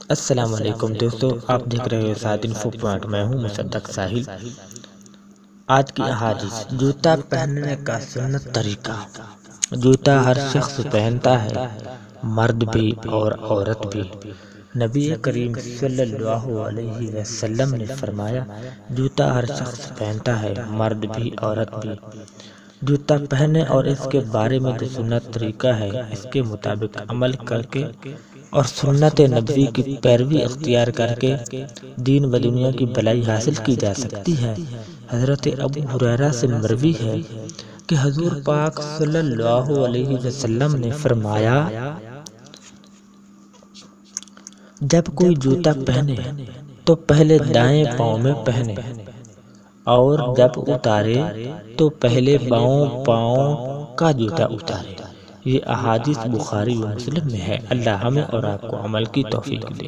السلام علیکم دوستو، آپ دیکھ رہے ہو سعد انفو پوائنٹ۔ میں ہوں مصدق ساحل۔ آج کی احادیث: جوتا پہننے کا سنت طریقہ۔ جوتا ہر شخص پہنتا ہے، مرد بھی اور عورت بھی۔ نبی کریم صلی اللہ علیہ وسلم نے فرمایا، جوتا ہر شخص پہنتا ہے، مرد بھی عورت بھی۔ جوتا پہنے اور اس کے بارے میں جو سنت طریقہ ہے، اس کے مطابق عمل کر کے اور سنت نبوی کی پیروی اختیار کر کے دین و دنیا کی بھلائی حاصل کی جا سکتی ہے۔ حضرت ابو ہریرہ سے مروی ہے کہ حضور پاک صلی اللہ علیہ وسلم نے فرمایا، جب کوئی جوتا پہنے تو پہلے دائیں پاؤں میں پہنے، اور جب اتارے تو پہلے بائیں پاؤں کا جوتا اتارے۔ یہ احادیث بخاری و مسلم میں ہے۔ اللہ ہمیں اور آپ کو عمل کی توفیق دے۔